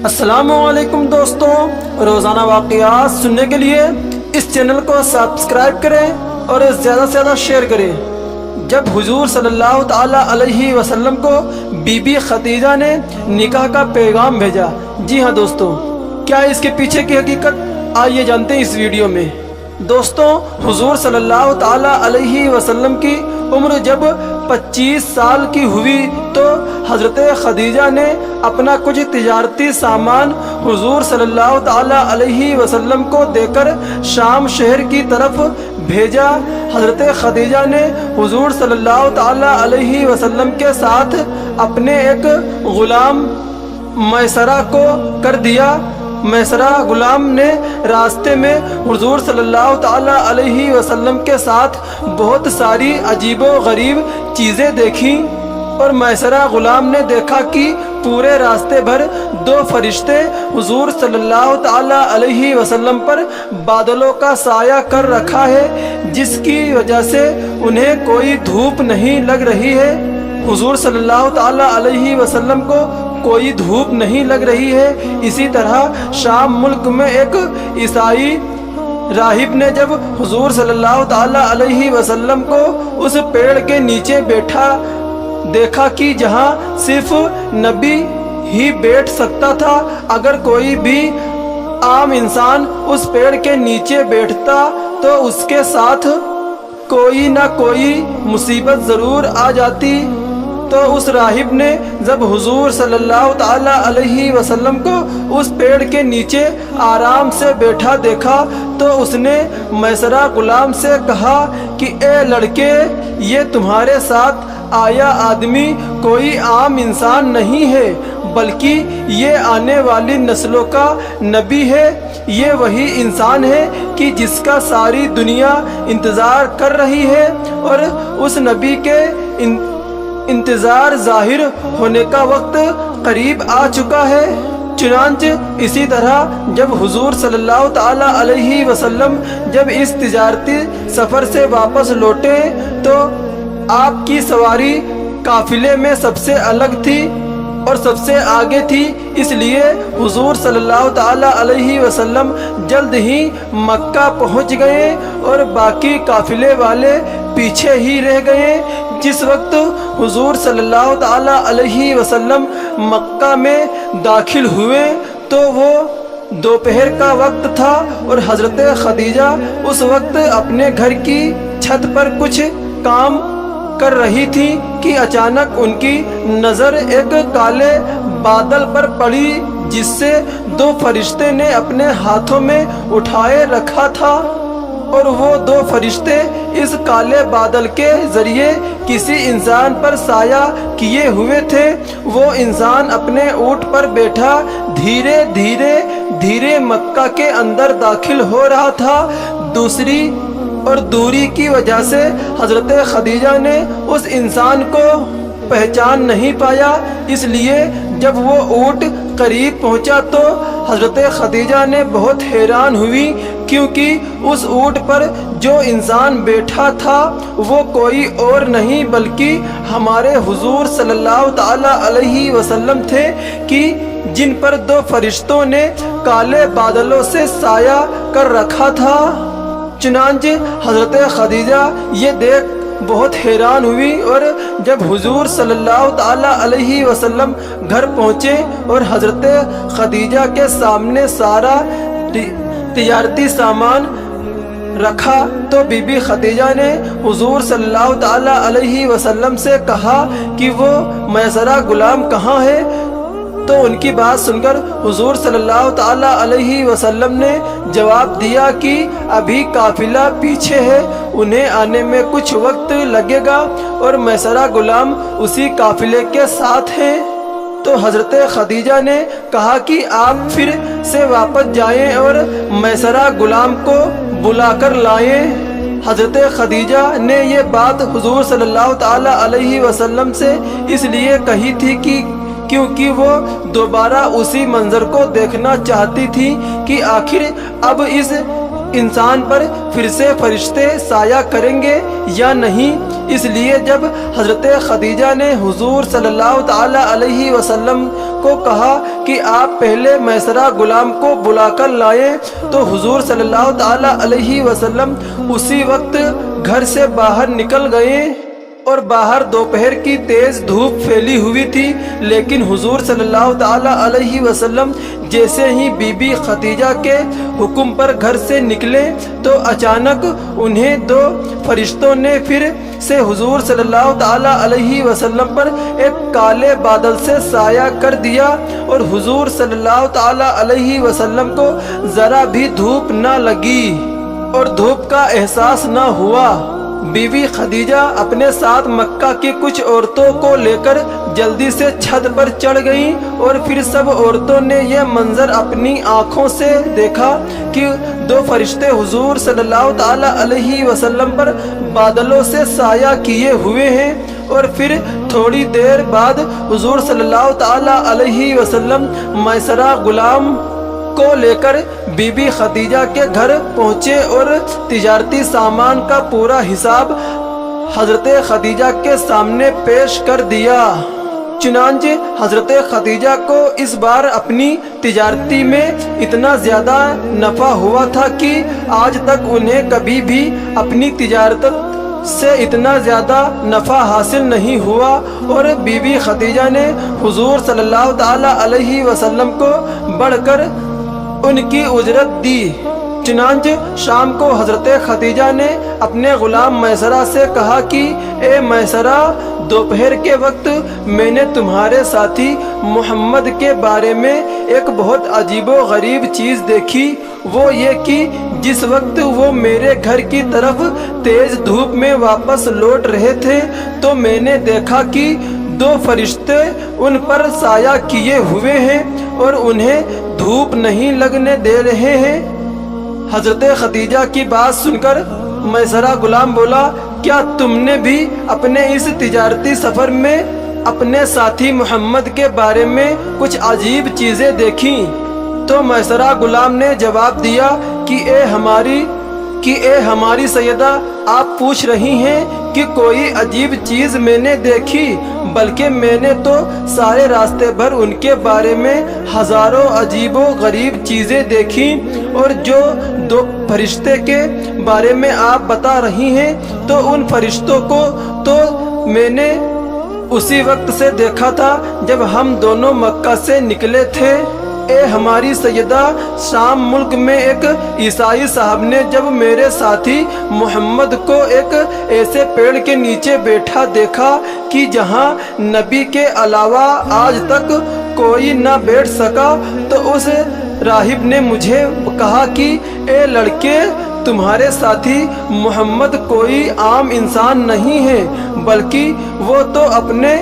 السلام علیکم دوستوں، روزانہ واقعات سننے کے لیے اس چینل کو سبسکرائب کریں اور زیادہ سے زیادہ شیئر کریں۔ جب حضور صلی اللہ تعالی علیہ وسلم کو بی بی خدیجہ نے نکاح کا پیغام بھیجا۔ جی ہاں دوستوں، کیا اس کے پیچھے کی حقیقت؟ آئیے جانتے ہیں اس ویڈیو میں۔ دوستوں، حضور صلی اللہ تعالی علیہ وسلم کی عمر جب 25 سال کی ہوئی تو حضرت خدیجہ نے اپنا کچھ تجارتی سامان حضور صلی اللہ تعالی علیہ وسلم کو دے کر شام شہر کی طرف بھیجا۔ حضرت خدیجہ نے حضور صلی اللہ تعالی علیہ وسلم کے ساتھ اپنے ایک غلام میسرہ کو کر دیا۔ میسرہ غلام نے راستے میں حضور صلی اللہ تعالی علیہ وسلم کے ساتھ بہت ساری عجیب و غریب چیزیں دیکھیں، اور میسرہ غلام نے دیکھا کہ پورے راستے بھر 2 فرشتے حضور صلی اللہ تعالی علیہ وسلم پر بادلوں کا سایہ کر رکھا ہے، جس کی وجہ سے انہیں کوئی دھوپ نہیں لگ رہی ہے۔ حضور صلی اللہ تعالی علیہ وسلم کو کوئی دھوپ نہیں لگ رہی ہے۔ اسی طرح شام ملک میں ایک عیسائی راہب نے جب حضور صلی اللہ تعالی علیہ وسلم کو اس پیڑ کے نیچے بیٹھا دیکھا کہ جہاں صرف نبی ہی بیٹھ سکتا تھا، اگر کوئی بھی عام انسان اس پیڑ کے نیچے بیٹھتا تو اس کے ساتھ کوئی نہ کوئی مصیبت ضرور آ جاتی۔ تو اس راہب نے جب حضور صلی اللہ تعالی علیہ وسلم کو اس پیڑ کے نیچے آرام سے بیٹھا دیکھا تو اس نے میسرہ غلام سے کہا کہ اے لڑکے، یہ تمہارے ساتھ آیا آدمی کوئی عام انسان نہیں ہے، بلکہ یہ آنے والی نسلوں کا نبی ہے۔ یہ وہی انسان ہے کہ جس کا ساری دنیا انتظار کر رہی ہے، اور اس نبی کے انتظار ظاہر ہونے کا وقت قریب آ چکا ہے۔ چنانچہ اسی طرح جب حضور صلی اللہ تعالی علیہ وسلم جب اس تجارتی سفر سے واپس لوٹے تو آپ کی سواری قافلے میں سب سے الگ تھی اور سب سے آگے تھی، اس لیے حضور صلی اللہ تعالی علیہ وسلم جلد ہی مکہ پہنچ گئے اور باقی قافلے والے پیچھے ہی رہ گئے۔ جس وقت حضور صلی اللہ تعالی علیہ وسلم مکہ میں داخل ہوئے تو وہ دوپہر کا وقت تھا، اور حضرت خدیجہ اس وقت اپنے گھر کی چھت پر کچھ کام کر رہی تھی کہ اچانک ان کی نظر ایک کالے بادل پر پڑی، جس سے 2 فرشتے نے اپنے ہاتھوں میں اٹھائے رکھا تھا، اور وہ 2 فرشتے اس کالے بادل کے ذریعے کسی انسان پر سایہ کیے ہوئے تھے۔ وہ انسان اپنے اونٹ پر بیٹھا دھیرے دھیرے مکہ کے اندر داخل ہو رہا تھا۔ دوری کی وجہ سے حضرت خدیجہ نے اس انسان کو پہچان نہیں پایا، اس لیے جب وہ اونٹ قریب پہنچا تو حضرت خدیجہ نے بہت حیران ہوئی، کیونکہ اس اونٹ پر جو انسان بیٹھا تھا وہ کوئی اور نہیں بلکہ ہمارے حضور صلی اللہ تعالی علیہ وسلم تھے، کہ جن پر 2 فرشتوں نے کالے بادلوں سے سایہ کر رکھا تھا۔ چنانچہ حضرت خدیجہ یہ دیکھ بہت حیران ہوئی، اور جب حضور صلی اللہ تعالی علیہ وسلم گھر پہنچے اور حضرت خدیجہ کے سامنے سارا تجارتی سامان رکھا تو بی بی خدیجہ نے حضور صلی اللہ تعالی علیہ وسلم سے کہا کہ وہ میسرہ غلام کہاں ہے؟ تو ان کی بات سن کر حضور صلی اللہ تعالی علیہ وسلم نے جواب دیا کہ ابھی قافلہ پیچھے ہے، انہیں آنے میں کچھ وقت لگے گا، اور میسرہ غلام اسی قافلے کے ساتھ ہیں۔ تو حضرت خدیجہ نے کہا کہ آپ پھر سے واپس جائیں اور میسرہ غلام کو بلا کر لائیں۔ حضرت خدیجہ نے یہ بات حضور صلی اللہ تعالی علیہ وسلم سے اس لیے کہی تھی کہ کیونکہ وہ دوبارہ اسی منظر کو دیکھنا چاہتی تھی کہ آخر اب اس انسان پر پھر سے فرشتے سایہ کریں گے یا نہیں۔ اس لیے جب حضرت خدیجہ نے حضور صلی اللہ تعالی علیہ وسلم کو کہا کہ آپ پہلے میسرہ غلام کو بلا کر لائیں، تو حضور صلی اللہ تعالی علیہ وسلم اسی وقت گھر سے باہر نکل گئے اور باہر دوپہر کی تیز دھوپ پھیلی ہوئی تھی، لیکن حضور صلی اللہ تعالی علیہ وسلم جیسے ہی بی بی خدیجہ کے حکم پر گھر سے نکلے تو اچانک انہیں دو فرشتوں نے پھر سے حضور صلی اللہ تعالی علیہ وسلم پر ایک کالے بادل سے سایہ کر دیا، اور حضور صلی اللہ تعالی علیہ وسلم کو ذرا بھی دھوپ نہ لگی اور دھوپ کا احساس نہ ہوا۔ بی بی خدیجہ اپنے ساتھ مکہ کی کچھ عورتوں کو لے کر جلدی سے چھت پر چڑھ گئیں، اور پھر سب عورتوں نے یہ منظر اپنی آنکھوں سے دیکھا کہ دو فرشتے حضور صلی اللہ تعالی علیہ وسلم پر بادلوں سے سایہ کیے ہوئے ہیں، اور پھر تھوڑی دیر بعد حضور صلی اللہ تعالی علیہ وسلم میسرہ غلام کو لے کر بی بی خدیجہ کے گھر پہنچے اور تجارتی سامان کا پورا حساب حضرت خدیجہ کے سامنے پیش کر دیا۔ چنانچہ حضرت خدیجہ کو اس بار اپنی تجارتی میں اتنا زیادہ نفع ہوا تھا کہ آج تک انہیں کبھی بھی اپنی تجارت سے اتنا زیادہ نفع حاصل نہیں ہوا، اور بی بی خدیجہ نے حضور صلی اللہ تعالی علیہ وسلم کو بڑھ کر ان کی اجرت دی۔ چنانچہ شام کو حضرت خدیجہ نے اپنے غلام میسرہ سے کہا کہ اے میسرہ، دوپہر کے وقت میں نے تمہارے ساتھی محمد کے بارے میں ایک بہت عجیب و غریب چیز دیکھی، وہ یہ کہ جس وقت وہ میرے گھر کی طرف تیز دھوپ میں واپس لوٹ رہے تھے تو میں نے دیکھا کہ دو فرشتے ان پر سایہ کیے ہوئے ہیں اور انہیں دھوپ نہیں لگنے دے رہے ہیں۔ حضرت خدیجہ کی بات سن کر میسرہ غلام بولا، کیا تم نے بھی اپنے اس تجارتی سفر میں اپنے ساتھی محمد کے بارے میں کچھ عجیب چیزیں دیکھیں؟ تو میسرہ غلام نے جواب دیا کہ اے ہماری سیدہ، آپ پوچھ رہی ہیں کہ کوئی عجیب چیز میں نے دیکھی، بلکہ میں نے تو سارے راستے بھر ان کے بارے میں ہزاروں عجیب و غریب چیزیں دیکھی، اور جو دو فرشتے کے بارے میں آپ بتا رہی ہیں تو ان فرشتوں کو تو میں نے اسی وقت سے دیکھا تھا جب ہم دونوں مکہ سے نکلے تھے۔ اے ہماری سیدہ، شام ملک میں ایک عیسائی صاحب نے جب میرے ساتھی محمد کو ایک ایسے پیڑ کے نیچے بیٹھا دیکھا کہ جہاں نبی کے علاوہ آج تک کوئی نہ بیٹھ سکا، تو اس راہب نے مجھے کہا کہ اے لڑکے، تمہارے ساتھی محمد کوئی عام انسان نہیں ہے، بلکہ وہ تو اپنے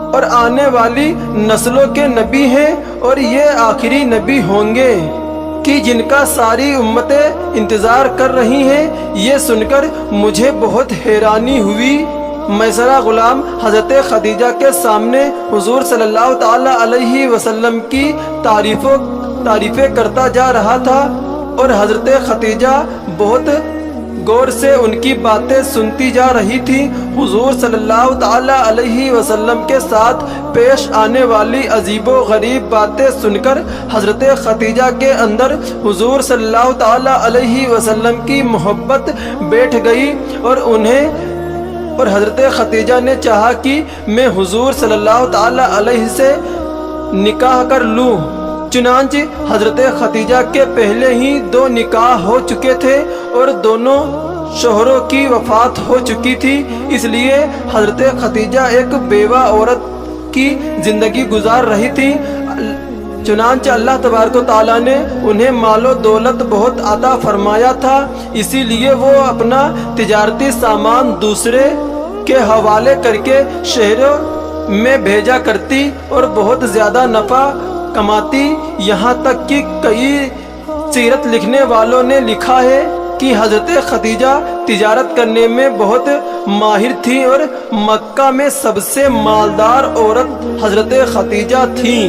اور آنے والی نسلوں کے نبی ہیں، اور یہ آخری نبی ہوں گے کہ جن کا ساری امتیں انتظار کر رہی ہیں۔ یہ سن کر مجھے بہت حیرانی ہوئی۔ میسرہ غلام حضرت خدیجہ کے سامنے حضور صلی اللہ تعالی علیہ وسلم کی تعریفیں کرتا جا رہا تھا، اور حضرت خدیجہ بہت غور سے ان کی باتیں سنتی جا رہی تھی۔ حضور صلی اللہ تعالی علیہ وسلم کے ساتھ پیش آنے والی عجیب و غریب باتیں سن کر حضرت خدیجہ کے اندر حضور صلی اللہ تعالی علیہ وسلم کی محبت بیٹھ گئی، اور حضرت خدیجہ نے چاہا کہ میں حضور صلی اللہ تعالی علیہ سے نکاح کر لوں۔ چنانچہ حضرت خدیجہ کے پہلے ہی 2 نکاح ہو چکے تھے اور دونوں شوہروں کی وفات ہو چکی تھی، اس لیے حضرت خدیجہ ایک بیوہ عورت کی زندگی گزار رہی تھی۔ چنانچہ اللہ تبارک و تعالیٰ نے انہیں مال و دولت بہت عطا فرمایا تھا، اسی لیے وہ اپنا تجارتی سامان دوسرے کے حوالے کر کے شہروں میں بھیجا کرتی اور بہت زیادہ نفع کماتی۔ یہاں تک کہ کئی سیرت لکھنے والوں نے لکھا ہے کہ حضرت خدیجہ تجارت کرنے میں بہت ماہر تھی، اور مکہ میں سب سے مالدار عورت حضرت خدیجہ تھیں۔